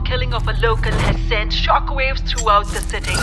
killing of a local has sent shockwaves throughout the city.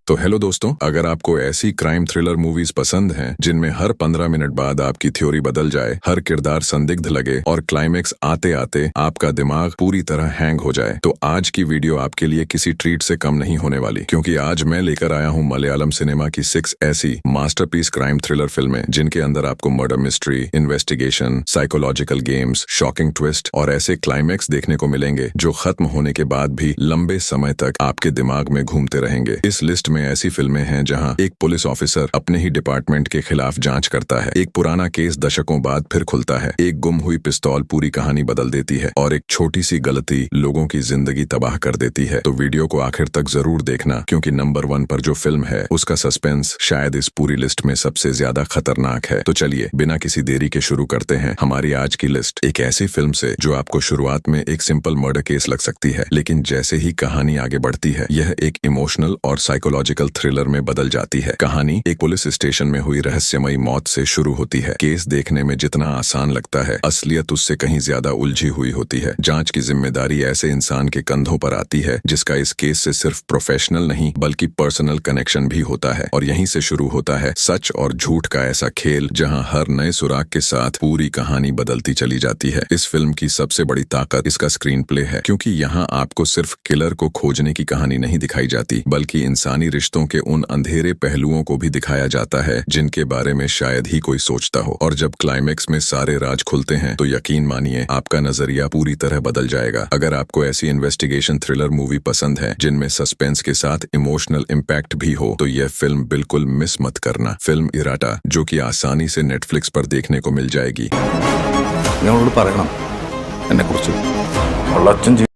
तो hello दोस्तों, अगर आपको ऐसी क्राइम थ्रिलर मूवीज पसंद हैं जिनमें हर 15 मिनट बाद आपकी थ्योरी बदल जाए, हर किरदार संदिग्ध लगे और क्लाइमेक्स आते आते आपका दिमाग पूरी तरह हैंग हो जाए, तो आज की वीडियो आपके लिए किसी ट्रीट से कम नहीं होने वाली। क्योंकि आज मैं लेकर आया हूं मलयालम सिनेमा की 6 ऐसी मास्टरपीस क्राइम थ्रिलर फिल्में जिनके अंदर आपको murder mystery, investigation, psychological games, shocking twist और ऐसे क्लाइमेक्स देखने को मिलेंगे जो खत्म होने के बाद भी लंबे समय तक आपके दिमाग में घूमते रहेंगे। इस लिस्ट में ऐसी फिल्में हैं जहां एक पुलिस ऑफिसर अपने ही डिपार्टमेंट के खिलाफ जांच करता है, एक पुराना केस दशकों बाद फिर खुलता है, एक गुम हुई पिस्तौल पूरी कहानी बदल देती है और एक छोटी सी गलती लोगों की जिंदगी तबाह कर देती है। तो वीडियो को आखिर तक जरूर देखना, क्योंकि नंबर 1 पर जो फिल्म है उसका सस्पेंस शायद इस पूरी लिस्ट में सबसे ज्यादा खतरनाक है। तो चलिए बिना किसी देरी के शुरू करते हैं हमारी आज की लिस्ट एक ऐसी फिल्म से जो आपको शुरुआत में एक सिंपल मर्डर केस लग सकती है, लेकिन जैसे ही कहानी आगे बढ़ती है यह एक इमोशनल और साइकोलॉजिकल थ्रिलर में बदल जाती है। कहानी एक पुलिस स्टेशन में हुई रहस्यमयी मौत से शुरू होती है। केस देखने में जितना आसान लगता है, असलियत उससे कहीं ज्यादा उलझी हुई होती है। जांच की जिम्मेदारी ऐसे इंसान के कंधों पर आती है जिसका इस केस से सिर्फ प्रोफेशनल नहीं बल्कि पर्सनल कनेक्शन भी होता है, और यहीं से शुरू होता है सच और झूठ का ऐसा खेल जहां हर नए सुराग के साथ पूरी कहानी बदलती चली जाती है। इस फिल्म की सबसे बड़ी ताकत इसका स्क्रीन प्ले है, क्योंकि यहाँ आपको सिर्फ किलर को खोजने की कहानी नहीं दिखाई जाती बल्कि इंसानी रिश्तों के उन अंधेरे पहलुओं को भी दिखाया जाता है जिनके बारे में शायद ही कोई सोचता हो। और जब क्लाइमेक्स में सारे राज खुलते हैं तो यकीन मानिए आपका नजरिया पूरी तरह बदल जाएगा। अगर आपको ऐसी इन्वेस्टिगेशन थ्रिलर मूवी पसंद है जिनमें सस्पेंस के साथ इमोशनल इम्पैक्ट भी हो तो यह फिल्म बिल्कुल मिस मत करना। फिल्म इराटा, जो कि आसानी से नेटफ्लिक्स पर देखने को मिल जाएगी।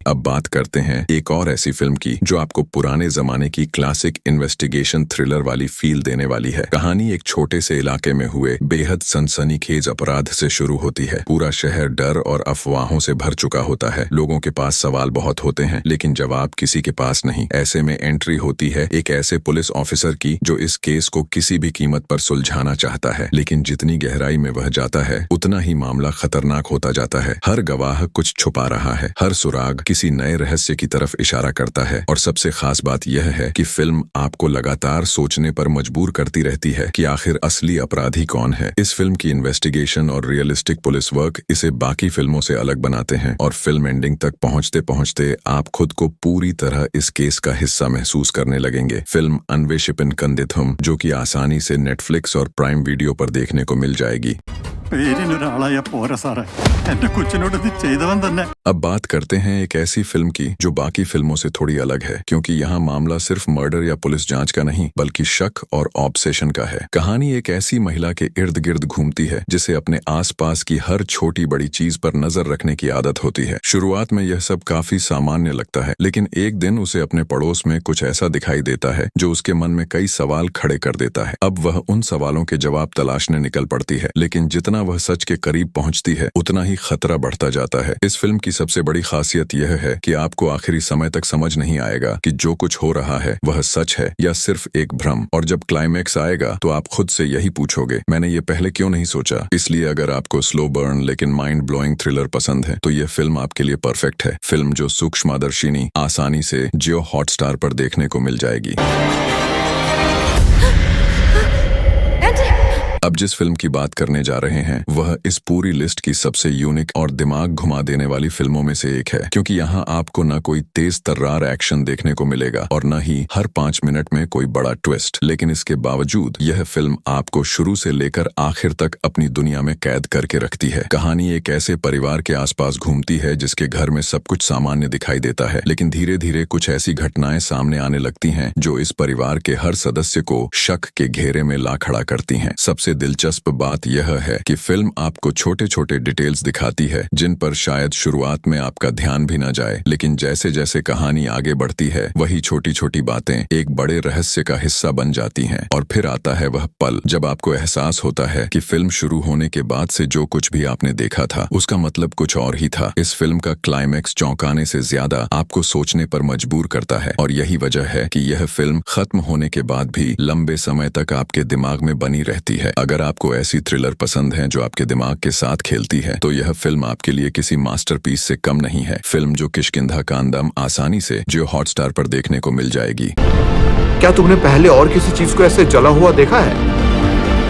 अब बात करते हैं एक और ऐसी फिल्म की जो आपको पुराने जमाने की क्लासिक इन्वेस्टिगेशन थ्रिलर वाली फील देने वाली है। कहानी एक छोटे से इलाके में हुए बेहद सनसनीखेज अपराध से शुरू होती है। पूरा शहर डर और अफवाहों से भर चुका होता है। लोगों के पास सवाल बहुत होते हैं लेकिन जवाब किसी के पास नहीं। ऐसे में एंट्री होती है एक ऐसे पुलिस ऑफिसर की जो इस केस को किसी भी कीमत पर सुलझाना चाहता है, लेकिन जितनी गहराई में वह जाता है उतना ही मामला खतरनाक होता जाता है। हर गवाह कुछ छुपा रहा है, हर सुराग किसी नए रहस्य की तरफ इशारा करता है, और सबसे खास बात यह है कि फिल्म आपको लगातार सोचने पर मजबूर करती रहती है कि आखिर असली अपराधी कौन है। इस फिल्म की इन्वेस्टिगेशन और रियलिस्टिक पुलिस वर्क इसे बाकी फिल्मों से अलग बनाते हैं, और फिल्म एंडिंग तक पहुंचते पहुंचते आप खुद को पूरी तरह इस केस का हिस्सा महसूस करने लगेंगे। फिल्म अन्वेषिपिन कंदिथम, जो कि आसानी से नेटफ्लिक्स और प्राइम वीडियो पर देखने को मिल जाएगी। अब बात करते हैं एक ऐसी फिल्म की जो बाकी फिल्मों से थोड़ी अलग है, क्योंकि यहाँ मामला सिर्फ मर्डर या पुलिस जांच का नहीं बल्कि शक और ऑब्सेशन का है। कहानी एक ऐसी महिला के इर्द गिर्द घूमती है जिसे अपने आसपास की हर छोटी बड़ी चीज पर नजर रखने की आदत होती है। शुरुआत में यह सब काफी सामान्य लगता है, लेकिन एक दिन उसे अपने पड़ोस में कुछ ऐसा दिखाई देता है जो उसके मन में कई सवाल खड़े कर देता है। अब वह उन सवालों के जवाब तलाशने निकल पड़ती है, लेकिन जितना वह सच के करीब पहुंचती है उतना ही खतरा बढ़ता जाता है। इस फिल्म की सबसे बड़ी खासियत यह है कि आपको आखिरी समय तक समझ नहीं आएगा कि जो कुछ हो रहा है वह सच है या सिर्फ एक भ्रम, और जब क्लाइमेक्स आएगा तो आप खुद से यही पूछोगे, मैंने ये पहले क्यों नहीं सोचा। इसलिए अगर आपको स्लो बर्न लेकिन माइंड ब्लोइंग थ्रिलर पसंद है तो यह फिल्म आपके लिए परफेक्ट है। फिल्म जो सूक्ष्मदर्शिनी आसानी से जियो हॉटस्टार पर देखने को मिल जाएगी। अब जिस फिल्म की बात करने जा रहे हैं वह इस पूरी लिस्ट की सबसे यूनिक और दिमाग घुमा देने वाली फिल्मों में से एक है, क्योंकि यहाँ आपको न कोई तेज तर्रार एक्शन देखने को मिलेगा और न ही हर 5 मिनट में कोई बड़ा ट्विस्ट, लेकिन इसके बावजूद यह फिल्म आपको शुरू से लेकर आखिर तक अपनी दुनिया में कैद करके रखती है। कहानी एक ऐसे परिवार के आसपास घूमती है जिसके घर में सब कुछ सामान्य दिखाई देता है, लेकिन धीरे धीरे कुछ ऐसी घटनाएं सामने आने लगती हैं जो इस परिवार के हर सदस्य को शक के घेरे में ला खड़ा करती हैं। सबसे दिलचस्प बात यह है कि फिल्म आपको छोटे छोटे डिटेल्स दिखाती है जिन पर शायद शुरुआत में आपका ध्यान भी न जाए, लेकिन जैसे जैसे कहानी आगे बढ़ती है वही छोटी छोटी बातें एक बड़े रहस्य का हिस्सा बन जाती हैं। और फिर आता है वह पल जब आपको एहसास होता है कि फिल्म शुरू होने के बाद से जो कुछ भी आपने देखा था उसका मतलब कुछ और ही था। इस फिल्म का क्लाइमेक्स चौंकाने से ज्यादा आपको सोचने पर मजबूर करता है, और यही वजह है कि यह फिल्म खत्म होने के बाद भी लंबे समय तक आपके दिमाग में बनी रहती है। अगर आपको ऐसी थ्रिलर पसंद है जो आपके दिमाग के साथ खेलती है तो यह फिल्म आपके लिए किसी मास्टरपीस से कम नहीं है। फिल्म जो किष्किंधा कांदम आसानी से जियो हॉटस्टार पर देखने को मिल जाएगी। क्या तुमने पहले और किसी चीज को ऐसे जला हुआ देखा है?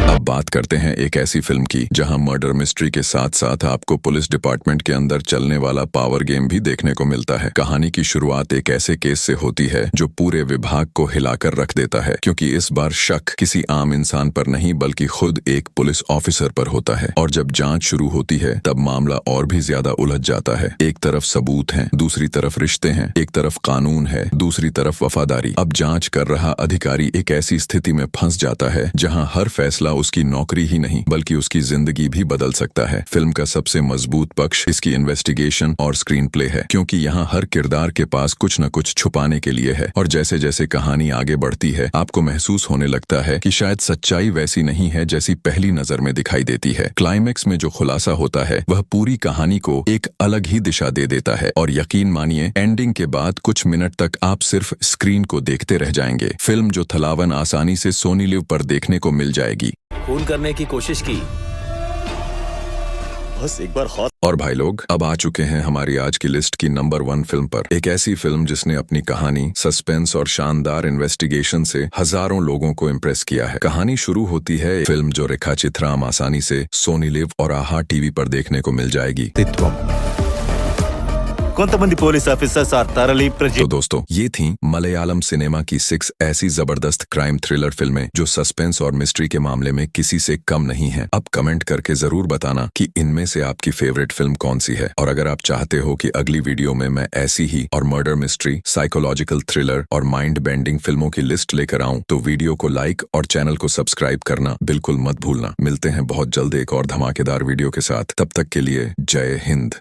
अब बात करते हैं एक ऐसी फिल्म की जहां मर्डर मिस्ट्री के साथ साथ आपको पुलिस डिपार्टमेंट के अंदर चलने वाला पावर गेम भी देखने को मिलता है। कहानी की शुरुआत एक ऐसे केस से होती है जो पूरे विभाग को हिलाकर रख देता है, क्योंकि इस बार शक किसी आम इंसान पर नहीं बल्कि खुद एक पुलिस ऑफिसर पर होता है। और जब जांच शुरू होती है तब मामला और भी ज्यादा उलझ जाता है। एक तरफ सबूत हैं, दूसरी तरफ रिश्ते हैं, एक तरफ कानून है, दूसरी तरफ वफादारी। अब जांच कर रहा अधिकारी एक ऐसी स्थिति में फंस जाता है जहां हर फैसला उसकी नौकरी ही नहीं बल्कि उसकी जिंदगी भी बदल सकता है। फिल्म का सबसे मजबूत पक्ष इसकी इन्वेस्टिगेशन और स्क्रीन प्ले है, क्योंकि यहाँ हर किरदार के पास कुछ न कुछ छुपाने के लिए है। और जैसे जैसे कहानी आगे बढ़ती है आपको महसूस होने लगता है कि शायद सच्चाई वैसी नहीं है जैसी पहली नजर में दिखाई देती है। क्लाइमेक्स में जो खुलासा होता है वह पूरी कहानी को एक अलग ही दिशा दे देता है, और यकीन मानिए एंडिंग के बाद कुछ मिनट तक आप सिर्फ स्क्रीन को देखते रह जाएंगे। फिल्म जो थलावन आसानी से सोनी लिव पर देखने को मिल जाएगी। खून करने की कोशिश की, बस एक बार हॉट। और भाई लोग अब आ चुके हैं हमारी आज की लिस्ट की नंबर 1 फिल्म पर। एक ऐसी फिल्म जिसने अपनी कहानी, सस्पेंस और शानदार इन्वेस्टिगेशन से हजारों लोगों को इम्प्रेस किया है। कहानी शुरू होती है फिल्म जो रेखा चित्राम आसानी से सोनी लिव और आहा टीवी पर देखने को मिल जाएगी। కొంతమంది పోలీస్ ఆఫీసర్స్ ఆర్ థరలీ तो दोस्तों ये थी मलयालम सिनेमा की 6 ऐसी जबरदस्त क्राइम थ्रिलर फिल्में जो सस्पेंस और मिस्ट्री के मामले में किसी से कम नहीं है। अब कमेंट करके जरूर बताना कि इनमें से आपकी फेवरेट फिल्म कौन सी है। और अगर आप चाहते हो कि अगली वीडियो में मैं ऐसी ही और मर्डर मिस्ट्री, साइकोलॉजिकल थ्रिलर और माइंड बेंडिंग फिल्मों की लिस्ट लेकर आऊं तो वीडियो को लाइक और चैनल को सब्सक्राइब करना बिल्कुल मत भूलना। मिलते हैं बहुत जल्द एक और धमाकेदार वीडियो के साथ। तब तक के लिए जय हिंद।